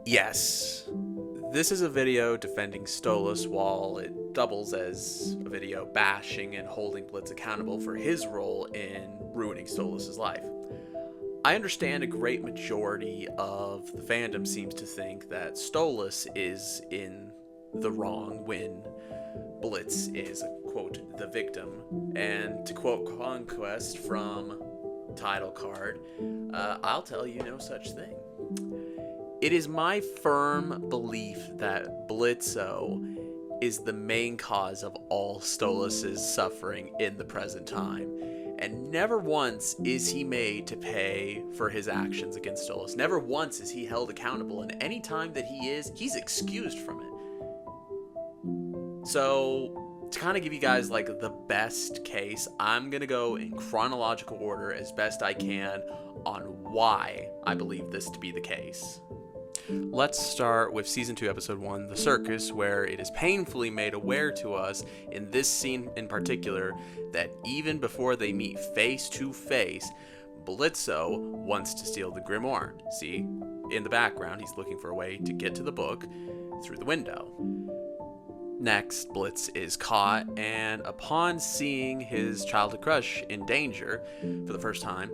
Yes, this is a video defending Stolas while it doubles as a video bashing and holding Blitz accountable for his role in ruining Stolas' life. I understand a great majority of the fandom seems to think that Stolas is in the wrong when Blitz is, quote, the victim. And to quote Conquest from title card, I'll tell you no such thing. It is my firm belief that Blitzo is the main cause of all Stolas' suffering in the present time. And never once is he made to pay for his actions against Stolas. Never once is he held accountable. And any time that he is, he's excused from it. So, to kind of give you guys like the best case, I'm going to go in chronological order as best I can on why I believe this to be the case. Let's start with Season 2, Episode 1, The Circus, where it is painfully made aware to us, in this scene in particular, that even before they meet face to face, Blitzo wants to steal the grimoire. See, in the background, he's looking for a way to get to the book through the window. Next, Blitz is caught, and upon seeing his childhood crush in danger for the first time,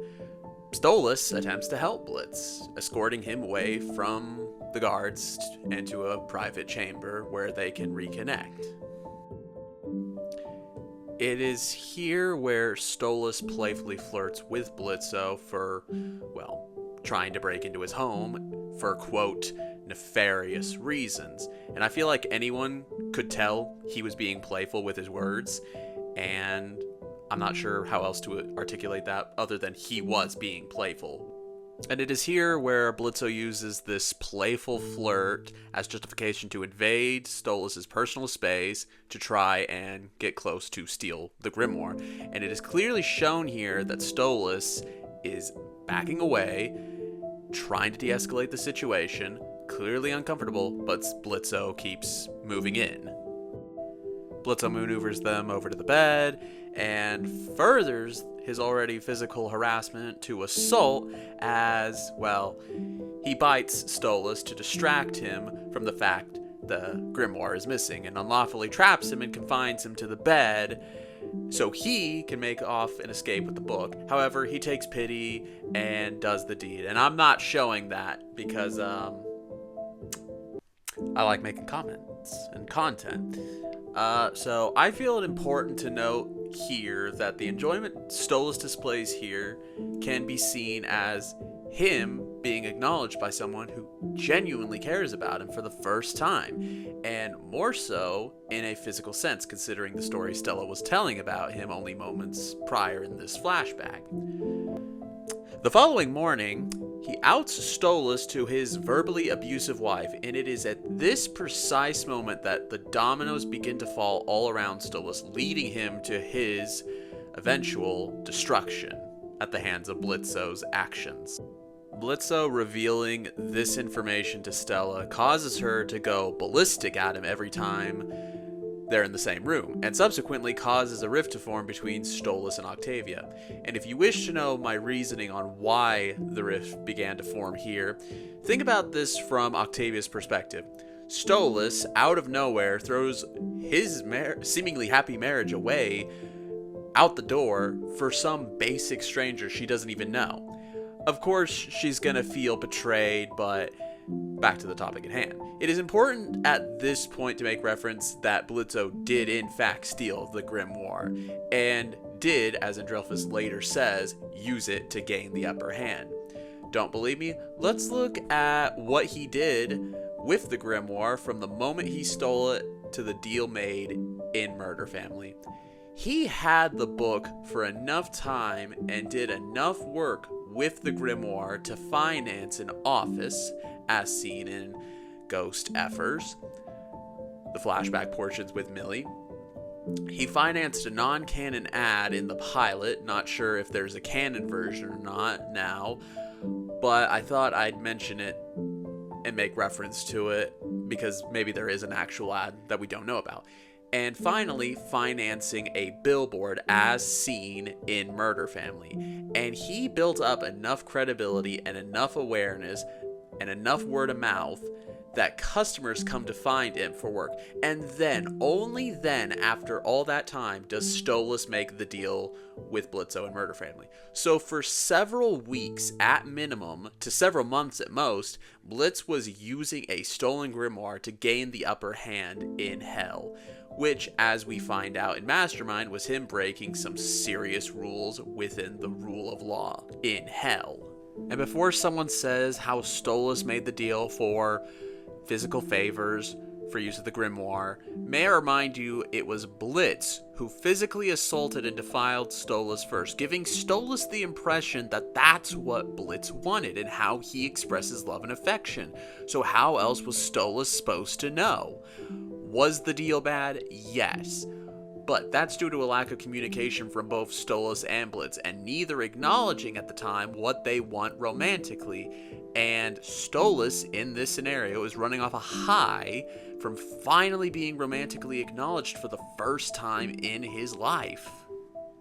Stolas attempts to help Blitz, escorting him away from the guards into a private chamber where they can reconnect. It is here where Stolas playfully flirts with Blitzo for, well, trying to break into his home for, quote, nefarious reasons. And I feel like anyone could tell he was being playful with his words, and I'm not sure how else to articulate that other than he was being playful. And it is here where Blitzo uses this playful flirt as justification to invade Stolas' personal space to try and get close to steal the grimoire. And it is clearly shown here that Stolas is backing away, trying to de-escalate the situation, clearly uncomfortable, but Blitzo keeps moving in. Blitzo maneuvers them over to the bed and furthers his already physical harassment to assault as, well, he bites Stolas to distract him from the fact the grimoire is missing and unlawfully traps him and confines him to the bed so he can make off and escape with the book. However, he takes pity and does the deed. And I'm not showing that because I like making comments and content. So I feel it important to note here that the enjoyment Stolas displays here can be seen as him being acknowledged by someone who genuinely cares about him for the first time, and more so in a physical sense, considering the story Stella was telling about him only moments prior in this flashback. The following morning, he outs Stolas to his verbally abusive wife, and it is at this precise moment that the dominoes begin to fall all around Stolas, leading him to his eventual destruction at the hands of Blitzo's actions. Blitzo revealing this information to Stella causes her to go ballistic at him every time they're in the same room, and subsequently causes a rift to form between Stolas and Octavia. And if you wish to know my reasoning on why the rift began to form here, think about this from Octavia's perspective. Stolas, out of nowhere, throws his seemingly happy marriage away out the door for some basic stranger she doesn't even know. Of course, she's gonna feel betrayed, but back to the topic at hand. It is important at this point to make reference that Blitzo did in fact steal the grimoire, and did, as Andrelphus later says, use it to gain the upper hand. Don't believe me? Let's look at what he did with the grimoire from the moment he stole it to the deal made in Murder Family. He had the book for enough time and did enough work with the grimoire to finance an office, as seen in Ghost Effers, the flashback portions with Millie. He financed a non-canon ad in the pilot, not sure if there's a canon version or not now, but I thought I'd mention it and make reference to it because maybe there is an actual ad that we don't know about. And finally, financing a billboard as seen in Murder Family. And he built up enough credibility and enough awareness and enough word of mouth that customers come to find him for work. And then, only then, after all that time, does Stolas make the deal with Blitzo and Murder Family. So for several weeks at minimum, to several months at most, Blitz was using a stolen grimoire to gain the upper hand in hell. Which, as we find out in Mastermind, was him breaking some serious rules within the rule of law in hell. And before someone says how Stolas made the deal for physical favors for use of the grimoire, may I remind you it was Blitz who physically assaulted and defiled Stolas first, giving Stolas the impression that that's what Blitz wanted and how he expresses love and affection. So how else was Stolas supposed to know? Was the deal bad? Yes. But that's due to a lack of communication from both Stolas and Blitz, and neither acknowledging at the time what they want romantically. And Stolas, in this scenario, is running off a high from finally being romantically acknowledged for the first time in his life.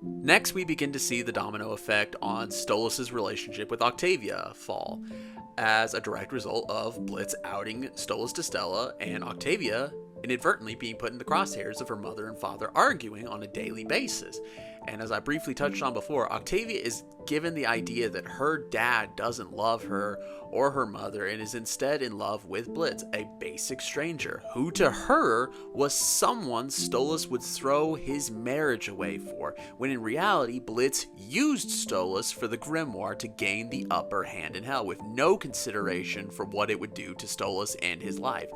Next, we begin to see the domino effect on Stolas' relationship with Octavia fall, as a direct result of Blitz outing Stolas to Stella, and Octavia inadvertently being put in the crosshairs of her mother and father arguing on a daily basis. And as I briefly touched on before, Octavia is given the idea that her dad doesn't love her or her mother and is instead in love with Blitz, a basic stranger, who to her was someone Stolas would throw his marriage away for, when in reality Blitz used Stolas for the grimoire to gain the upper hand in hell, with no consideration for what it would do to Stolas and his life.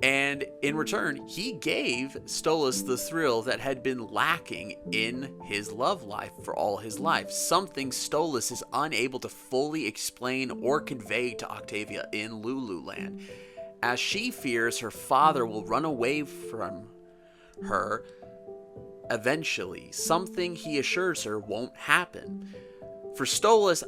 And in return, he gave Stolas the thrill that had been lacking in his love life for all his life, something Stolas is unable to fully explain or convey to Octavia in Lululand, as she fears her father will run away from her eventually, something he assures her won't happen. For Stolas,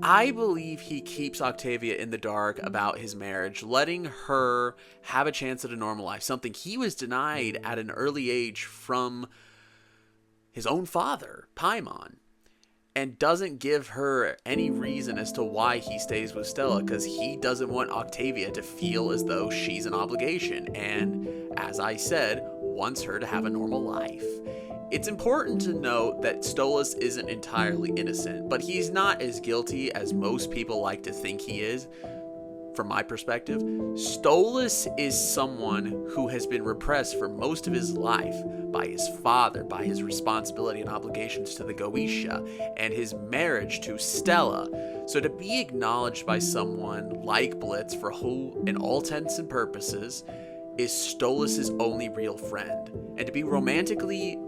I believe he keeps Octavia in the dark about his marriage, letting her have a chance at a normal life, something he was denied at an early age from his own father, Paimon, and doesn't give her any reason as to why he stays with Stella, because he doesn't want Octavia to feel as though she's an obligation, and, as I said, wants her to have a normal life. It's important to note that Stolas isn't entirely innocent, but he's not as guilty as most people like to think he is. From my perspective, Stolas is someone who has been repressed for most of his life by his father, by his responsibility and obligations to the Goetia, and his marriage to Stella. So to be acknowledged by someone like Blitz, for who, in all intents and purposes, is Stolas' only real friend, and to be romantically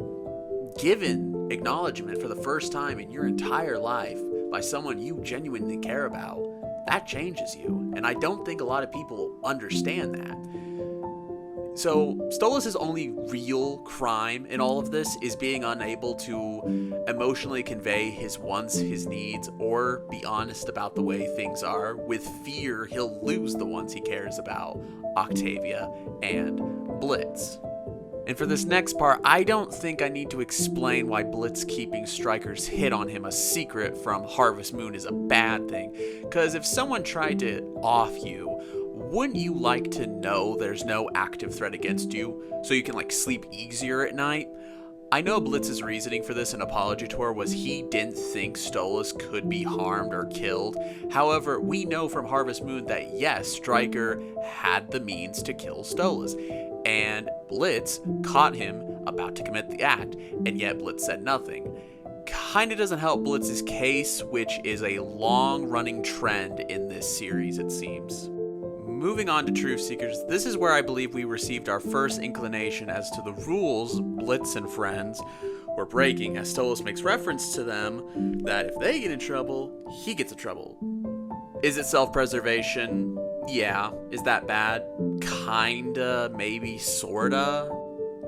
given acknowledgement for the first time in your entire life by someone you genuinely care about, that changes you. And I don't think a lot of people understand that. So Stolas' only real crime in all of this is being unable to emotionally convey his wants, his needs, or be honest about the way things are, with fear he'll lose the ones he cares about, Octavia and Blitz. And for this next part, I don't think I need to explain why Blitz keeping Stryker's hit on him a secret from Harvest Moon is a bad thing. Because if someone tried to off you, wouldn't you like to know there's no active threat against you, so you can sleep easier at night? I know Blitz's reasoning for this in Apology Tour was he didn't think Stolas could be harmed or killed. However, we know from Harvest Moon that yes, Stryker had the means to kill Stolas, and Blitz caught him about to commit the act, and yet Blitz said nothing. Kinda doesn't help Blitz's case, which is a long-running trend in this series, it seems. Moving on to Truth Seekers, this is where I believe we received our first inclination as to the rules Blitz and friends were breaking, as Stolas makes reference to them that if they get in trouble, he gets in trouble. Is it self-preservation? Yeah. Is that bad? Kinda, maybe, sorta.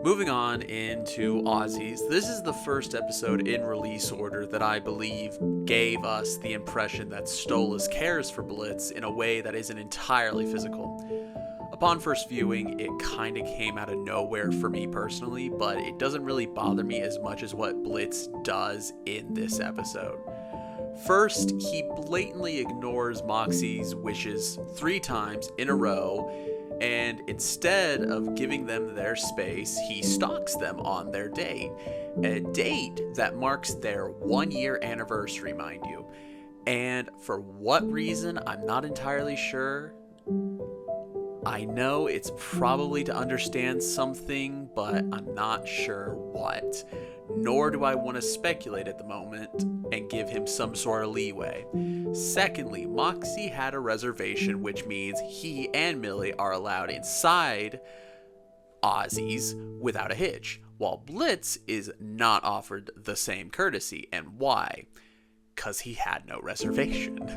Moving on into Aussies, this is the first episode in release order that I believe gave us the impression that Stolas cares for Blitz in a way that isn't entirely physical. Upon first viewing, it kinda came out of nowhere for me personally, but it doesn't really bother me as much as what Blitz does in this episode. First, he blatantly ignores Moxie's wishes 3 times in a row, and instead of giving them their space, he stalks them on their date. A date that marks their 1-year anniversary, mind you. And for what reason, I'm not entirely sure. I know it's probably to understand something, but I'm not sure what. Nor do I want to speculate at the moment and give him some sort of leeway. Secondly, Moxie had a reservation, which means he and Millie are allowed inside Ozzy's without a hitch, while Blitz is not offered the same courtesy. And why? 'Cause he had no reservation.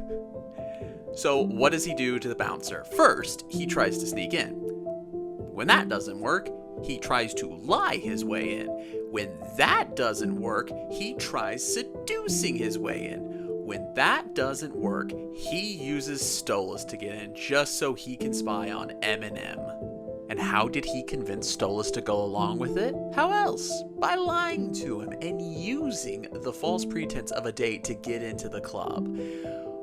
So what does he do to the bouncer? First, he tries to sneak in. When that doesn't work, he tries to lie his way in. When that doesn't work, he tries seducing his way in. When that doesn't work, he uses Stolas to get in just so he can spy on Eminem. And how did he convince Stolas to go along with it? How else? By lying to him and using the false pretense of a date to get into the club.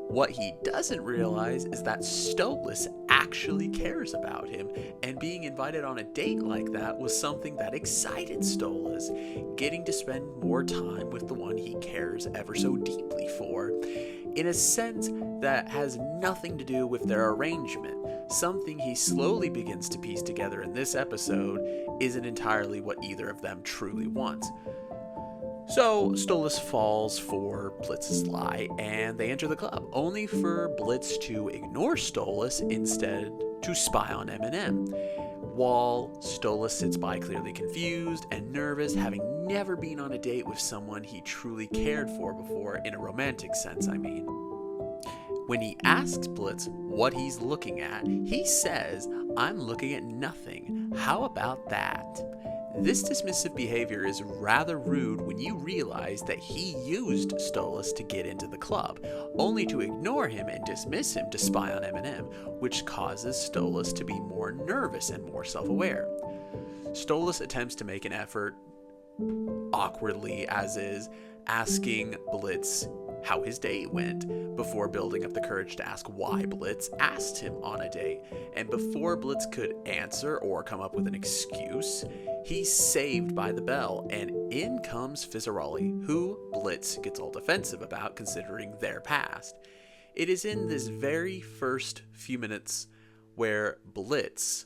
What he doesn't realize is that Stolas actually cares about him, and being invited on a date like that was something that excited Stolas, getting to spend more time with the one he cares ever so deeply for, in a sense that has nothing to do with their arrangement. Something he slowly begins to piece together in this episode isn't entirely what either of them truly wants. So Stolas falls for Blitz's lie, and they enter the club, only for Blitz to ignore Stolas instead to spy on Eminem. While Stolas sits by clearly confused and nervous, having never been on a date with someone he truly cared for before, in a romantic sense, I mean. When he asks Blitz what he's looking at, he says, "I'm looking at nothing. How about that?" This dismissive behavior is rather rude when you realize that he used Stolas to get into the club, only to ignore him and dismiss him to spy on Eminem, which causes Stolas to be more nervous and more self-aware. Stolas attempts to make an effort, awkwardly as is, asking Blitz how his date went, before building up the courage to ask why Blitz asked him on a date. And before Blitz could answer or come up with an excuse, he's saved by the bell, and in comes Fizzarolli, who Blitz gets all defensive about considering their past. It is in this very first few minutes where Blitz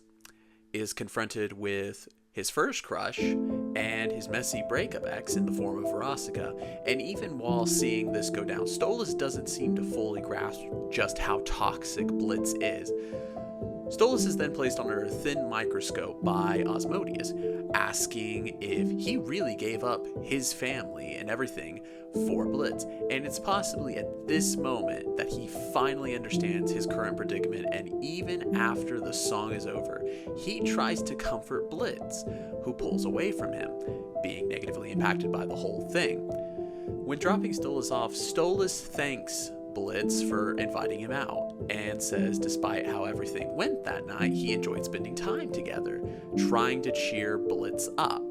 is confronted with his first crush and his messy breakup ex in the form of Verosika. And even while seeing this go down, Stolas doesn't seem to fully grasp just how toxic Blitz is. Stolas is then placed under a thin microscope by Osmodeus, asking if he really gave up his family and everything for Blitz. And it's possibly at this moment that he finally understands his current predicament, and even after the song is over, he tries to comfort Blitz, who pulls away from him, being negatively impacted by the whole thing. When dropping Stolas off, Stolas thanks Blitz for inviting him out, and says despite how everything went that night, he enjoyed spending time together, trying to cheer Blitz up.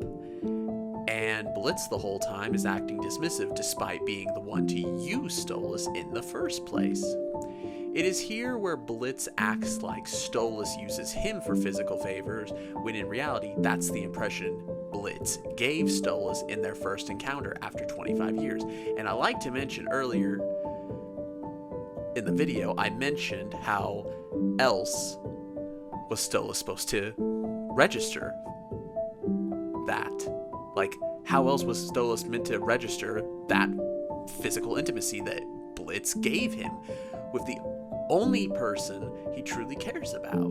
And Blitz the whole time is acting dismissive despite being the one to use Stolas in the first place. It is here where Blitz acts like Stolas uses him for physical favors, when in reality that's the impression Blitz gave Stolas in their first encounter after 25 years. And I like to mention earlier in the video, I mentioned how else was Stolas supposed to register that. Like, how else was Stolas meant to register that physical intimacy that Blitz gave him with the only person he truly cares about?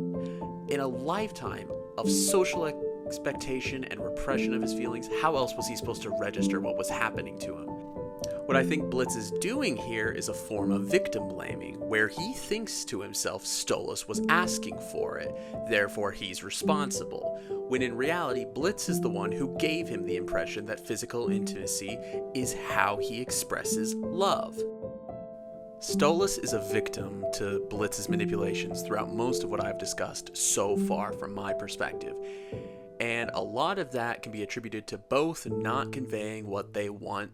In a lifetime of social expectation and repression of his feelings, how else was he supposed to register what was happening to him? What I think Blitz is doing here is a form of victim blaming, where he thinks to himself Stolas was asking for it, therefore he's responsible, when in reality Blitz is the one who gave him the impression that physical intimacy is how he expresses love. Stolas is a victim to Blitz's manipulations throughout most of what I've discussed so far from my perspective, and a lot of that can be attributed to both not conveying what they want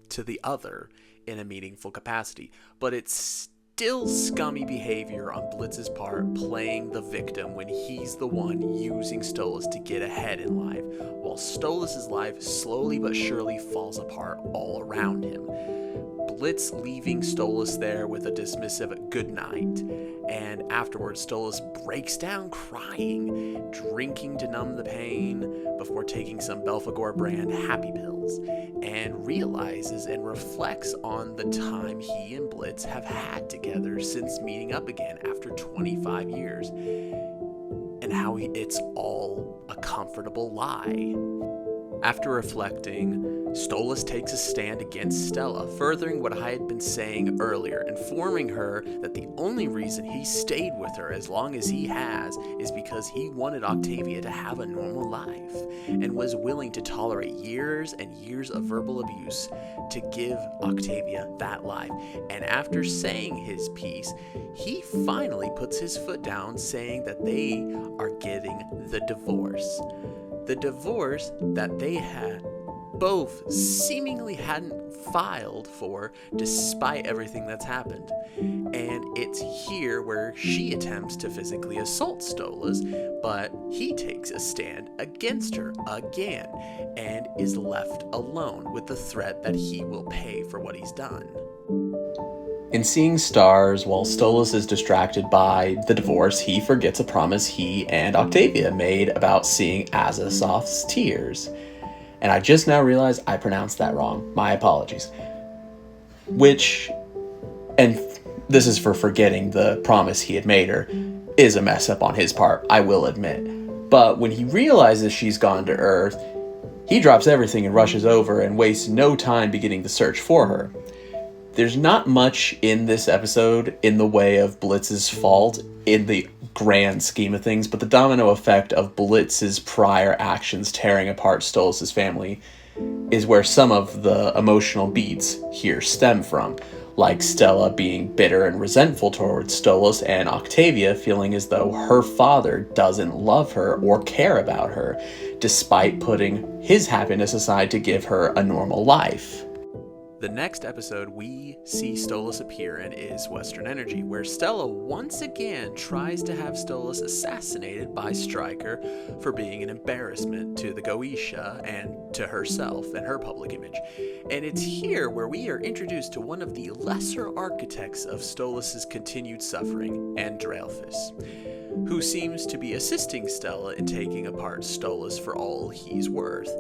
to the other in a meaningful capacity, but it's still scummy behavior on Blitz's part, playing the victim when he's the one using Stolas to get ahead in life, while Stolas' life slowly but surely falls apart all around him. Blitz leaving Stolas there with a dismissive goodnight, and afterwards Stolas breaks down crying, drinking to numb the pain before taking some Belphegor brand happy pills, and realizes and reflects on the time he and Blitz have had together since meeting up again after 25 years, and how it's all a comfortable lie. After reflecting, Stolas takes a stand against Stella, furthering what I had been saying earlier, informing her that the only reason he stayed with her as long as he has is because he wanted Octavia to have a normal life, and was willing to tolerate years and years of verbal abuse to give Octavia that life. And after saying his piece, he finally puts his foot down, saying that they are getting the divorce. The divorce that they had both seemingly hadn't filed for despite everything that's happened. And it's here where she attempts to physically assault Stolas, but he takes a stand against her again and is left alone with the threat that he will pay for what he's done. In seeing stars, while Stolas is distracted by the divorce, he forgets a promise he and Octavia made about seeing Azathoth's tears. And I just now realized I pronounced that wrong. My apologies. And this is for forgetting the promise he had made her, is a mess up on his part, I will admit. But when he realizes she's gone to Earth, he drops everything and rushes over and wastes no time beginning the search for her. There's not much in this episode in the way of Blitz's fault in the grand scheme of things, but the domino effect of Blitz's prior actions tearing apart Stolas' family is where some of the emotional beats here stem from, like Stella being bitter and resentful towards Stolas, and Octavia feeling as though her father doesn't love her or care about her, despite putting his happiness aside to give her a normal life. The next episode we see Stolas appear in is Western Energy, where Stella once again tries to have Stolas assassinated by Stryker for being an embarrassment to the Goetia and to herself and her public image. And it's here where we are introduced to one of the lesser architects of Stolas' continued suffering, Andraelphus, who seems to be assisting Stella in taking apart Stolas for all he's worth,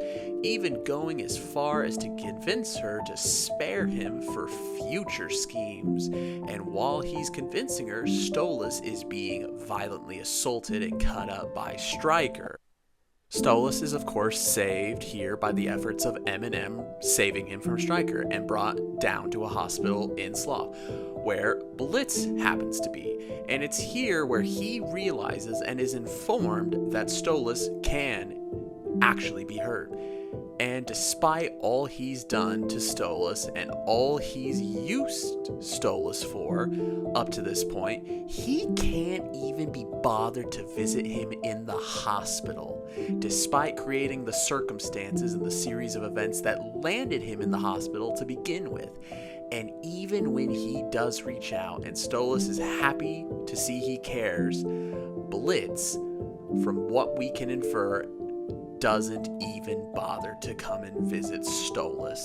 even going as far as to convince her to spare him for future schemes. And while he's convincing her, Stolas is being violently assaulted and cut up by Stryker. Stolas is of course saved here by the efforts of M&M saving him from Stryker and brought down to a hospital in Slough, where Blitz happens to be. And it's here where he realizes and is informed that Stolas can actually be hurt. And despite all he's done to Stolas and all he's used Stolas for up to this point, he can't even be bothered to visit him in the hospital, despite creating the circumstances and the series of events that landed him in the hospital to begin with. And even when he does reach out and Stolas is happy to see he cares, Blitz, from what we can infer, doesn't even bother to come and visit Stolas.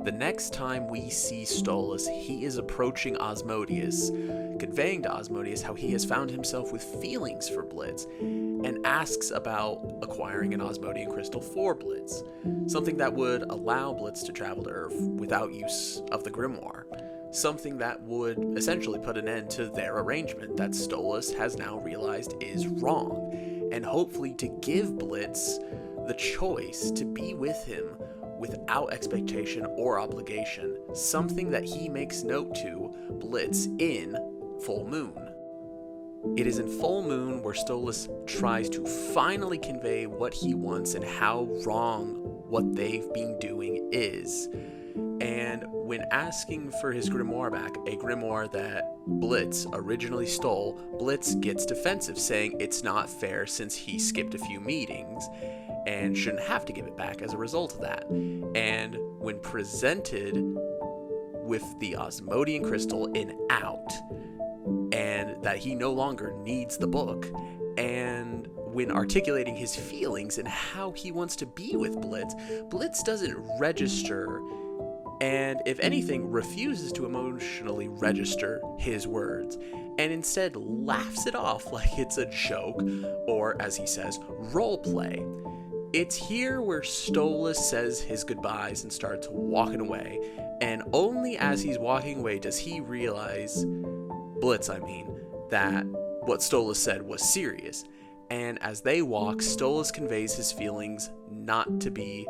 The next time we see Stolas, he is approaching Asmodeus, conveying to Asmodeus how he has found himself with feelings for Blitz, and asks about acquiring an Asmodean crystal for Blitz, something that would allow Blitz to travel to Earth without use of the grimoire, something that would essentially put an end to their arrangement that Stolas has now realized is wrong, and hopefully to give Blitz the choice to be with him without expectation or obligation, something that he makes note to Blitz in Full Moon. It is in Full Moon where Stolas tries to finally convey what he wants and how wrong what they've been doing is. And when asking for his grimoire back, a grimoire that Blitz originally stole, Blitz gets defensive, saying it's not fair since he skipped a few meetings and shouldn't have to give it back as a result of that. And when presented with the Osmodian crystal in out, and that he no longer needs the book. And when articulating his feelings and how he wants to be with Blitz, Blitz doesn't register, and if anything, refuses to emotionally register his words, and instead laughs it off like it's a joke, or as he says, role play. It's here where Stolas says his goodbyes and starts walking away, and only as he's walking away does he realize, Blitz I mean, that what Stolas said was serious. And as they walk, Stolas conveys his feelings not to be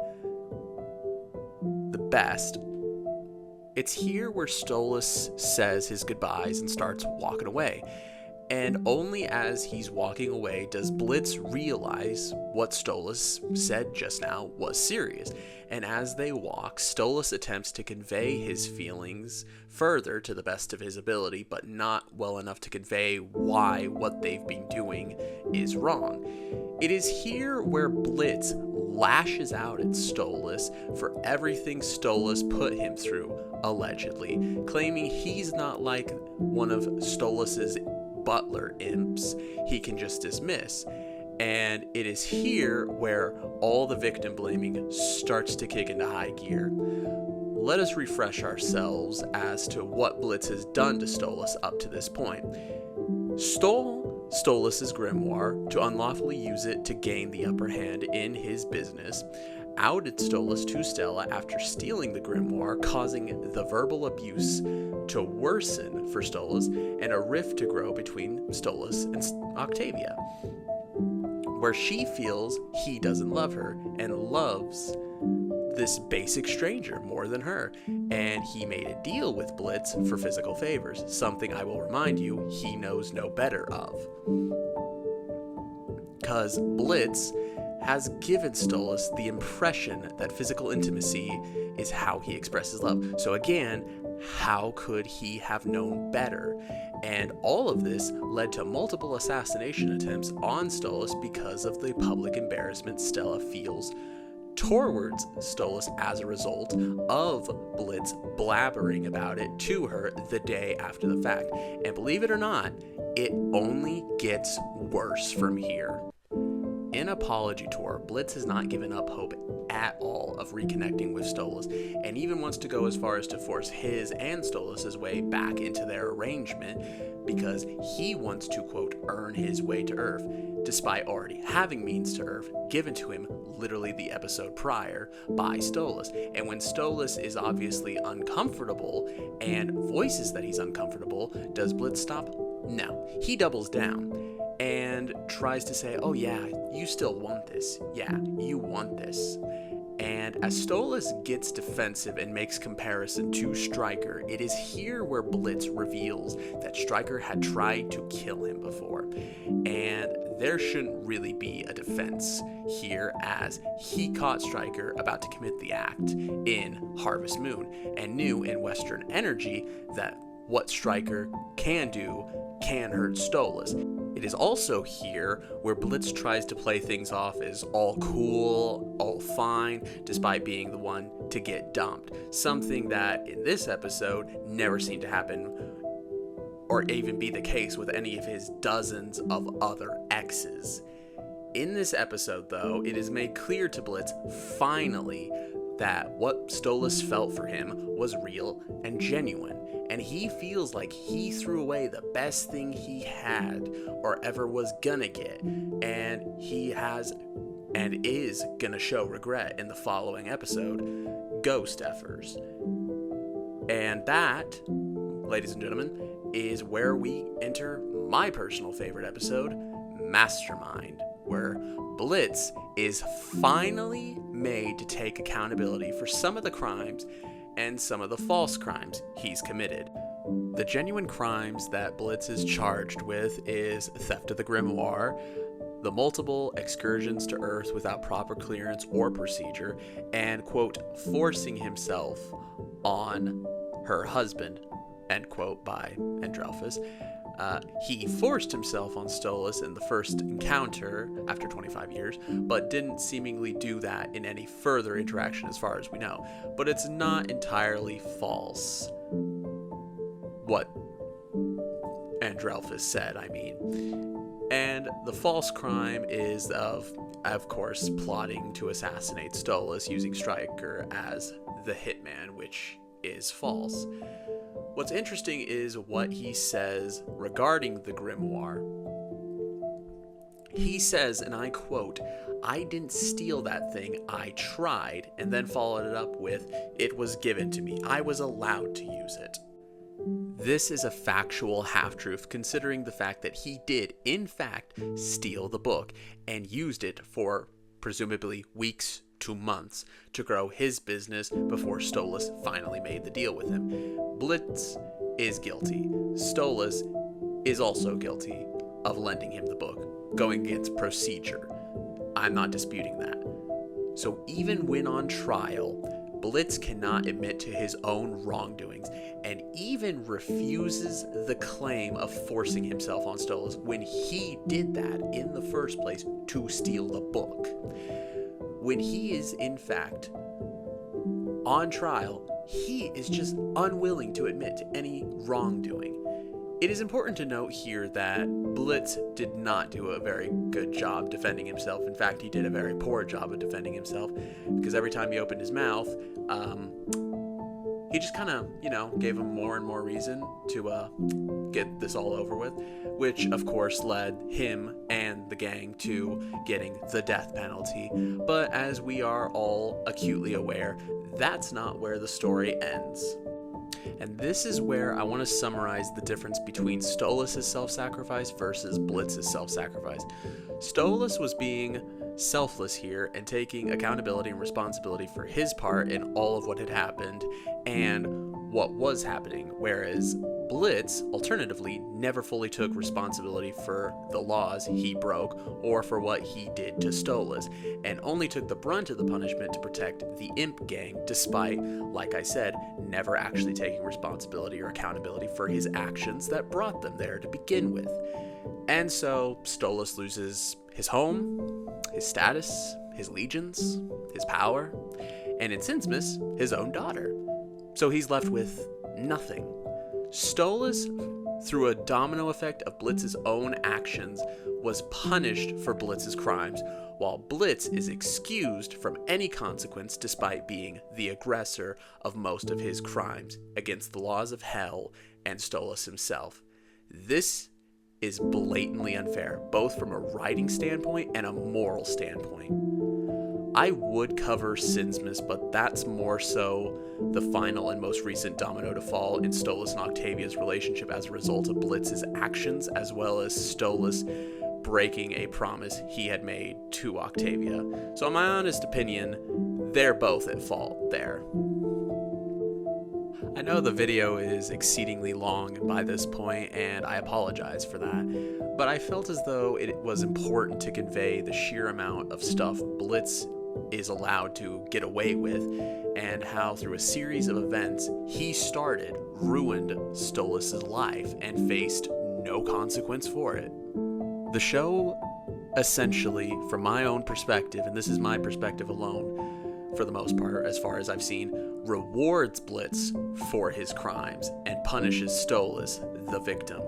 the best. It's here where Stolas says his goodbyes and starts walking away. And only as he's walking away does Blitz realize what Stolas said just now was serious. And as they walk, Stolas attempts to convey his feelings further to the best of his ability, but not well enough to convey why what they've been doing is wrong. It is here where Blitz lashes out at Stolas for everything Stolas put him through, allegedly, claiming he's not like one of Stolas's butler imps he can just dismiss. And it is here where all the victim blaming starts to kick into high gear. Let us refresh ourselves as to what Blitz has done to Stolas up to this point. Stole Stolas' grimoire to unlawfully use it to gain the upper hand in his business, outed Stolas to Stella after stealing the grimoire, causing the verbal abuse to worsen for Stolas and a rift to grow between Stolas and Octavia, where she feels he doesn't love her and loves this basic stranger more than her, and he made a deal with Blitz for physical favors, something I will remind you he knows no better of. Because Blitz has given Stolas the impression that physical intimacy is how he expresses love. So again, how could he have known better? And all of this led to multiple assassination attempts on Stolas because of the public embarrassment Stella feels towards Stolas as a result of Blitz blabbering about it to her the day after the fact. And believe it or not, it only gets worse from here. In Apology Tour, Blitz has not given up hope at all of reconnecting with Stolas, and even wants to go as far as to force his and Stolas' way back into their arrangement because he wants to, quote, earn his way to Earth, despite already having means to Earth given to him literally the episode prior by Stolas. And when Stolas is obviously uncomfortable and voices that he's uncomfortable, does Blitz stop? No. He doubles down and tries to say, oh yeah, you still want this. Yeah, you want this. And as Stolas gets defensive and makes comparison to Stryker, it is here where Blitz reveals that Stryker had tried to kill him before. And there shouldn't really be a defense here, as he caught Stryker about to commit the act in Harvest Moon and knew in Western Energy that what Stryker can do can hurt Stolas. It is also here where Blitz tries to play things off as all cool, all fine, despite being the one to get dumped. Something that in this episode never seemed to happen or even be the case with any of his dozens of other exes. In this episode, though, it is made clear to Blitz, finally, that what Stolas felt for him was real and genuine, and he feels like he threw away the best thing he had or ever was gonna get, and he has and is gonna show regret in the following episode, Ghost Effers. And that, ladies and gentlemen, is where we enter my personal favorite episode, Mastermind, where Blitz is finally made to take accountability for some of the crimes and some of the false crimes he's committed. The genuine crimes that Blitz is charged with is theft of the grimoire, the multiple excursions to Earth without proper clearance or procedure, and, quote, forcing himself on her husband, end quote, by Andrelphus. He forced himself on Stolas in the first encounter after 25 years, but didn't seemingly do that in any further interaction as far as we know. But it's not entirely false. what Andrelphus said, I mean. And the false crime is of course, plotting to assassinate Stolas using Stryker as the hitman, which is false. What's interesting is what he says regarding the grimoire. He says, and I quote, "I didn't steal that thing, I tried," and then followed it up with, "It was given to me. I was allowed to use it." This is a factual half-truth, considering the fact that he did, in fact, steal the book and used it for presumably weeks to months to grow his business before Stolas finally made the deal with him. Blitz is guilty. Stolas is also guilty of lending him the book, going against procedure. I'm not disputing that. So even when on trial, Blitz cannot admit to his own wrongdoings and even refuses the claim of forcing himself on Stolas when he did that in the first place to steal the book. When he is, in fact, on trial, he is just unwilling to admit to any wrongdoing. It is important to note here that Blitz did not do a very good job defending himself. In fact, he did a very poor job of defending himself, because every time he opened his mouth, he just kind of, gave him more and more reason to get this all over with, which of course led him and the gang to getting the death penalty. But as we are all acutely aware, that's not where the story ends. And this is where I want to summarize the difference between Stolas' self-sacrifice versus Blitz's self-sacrifice. Stolas was being selfless here and taking accountability and responsibility for his part in all of what had happened and what was happening, whereas Blitz, alternatively, never fully took responsibility for the laws he broke or for what he did to Stolas, and only took the brunt of the punishment to protect the Imp gang, despite, like I said, never actually taking responsibility or accountability for his actions that brought them there to begin with. And so Stolas loses his home, his status, his legions, his power, and in Sinsmas, his own daughter. So he's left with nothing. Stolas, through a domino effect of Blitz's own actions, was punished for Blitz's crimes, while Blitz is excused from any consequence despite being the aggressor of most of his crimes against the laws of hell and Stolas himself. This is blatantly unfair, both from a writing standpoint and a moral standpoint. I would cover Sinsmas, but that's more so the final and most recent domino to fall in Stolas and Octavia's relationship as a result of Blitz's actions, as well as Stolas breaking a promise he had made to Octavia. So in my honest opinion, they're both at fault there. I know the video is exceedingly long by this point, and I apologize for that, but I felt as though it was important to convey the sheer amount of stuff Blitz is allowed to get away with, and how through a series of events he ruined Stolas' life and faced no consequence for it. The show essentially, from my own perspective, and this is my perspective alone for the most part as far as I've seen, rewards Blitz for his crimes and punishes Stolas, the victim.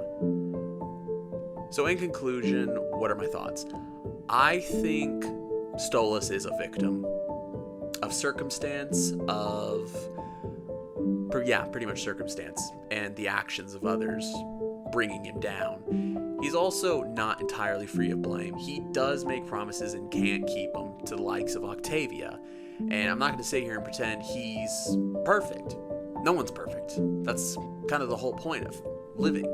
So in conclusion, what are my thoughts? I think Stolas is a victim of circumstance, pretty much circumstance, and the actions of others bringing him down. He's also not entirely free of blame. He does make promises and can't keep them to the likes of Octavia. And I'm not going to sit here and pretend he's perfect. No one's perfect. That's kind of the whole point of living.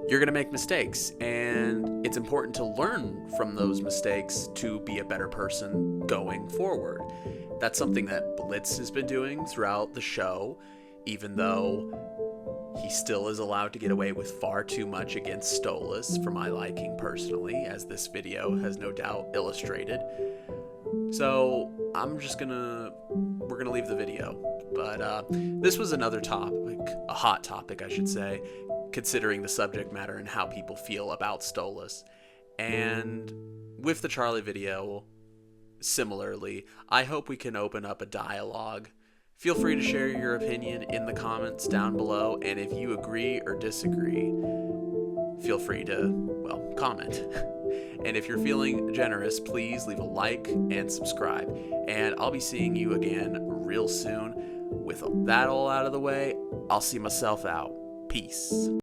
You're going to make mistakes, and it's important to learn from those mistakes to be a better person going forward. That's something that Blitz has been doing throughout the show, even though he still is allowed to get away with far too much against Stolas for my liking personally, as this video has no doubt illustrated. So we're gonna leave the video, but this was another topic, a hot topic I should say, considering the subject matter and how people feel about Stolas. And with the Charlie video, similarly, I hope we can open up a dialogue Feel free to share your opinion in the comments down below, and if you agree or disagree, feel free to, well, comment. And if you're feeling generous, please leave a like and subscribe. And I'll be seeing you again real soon. With that all out of the way, I'll see myself out. Peace.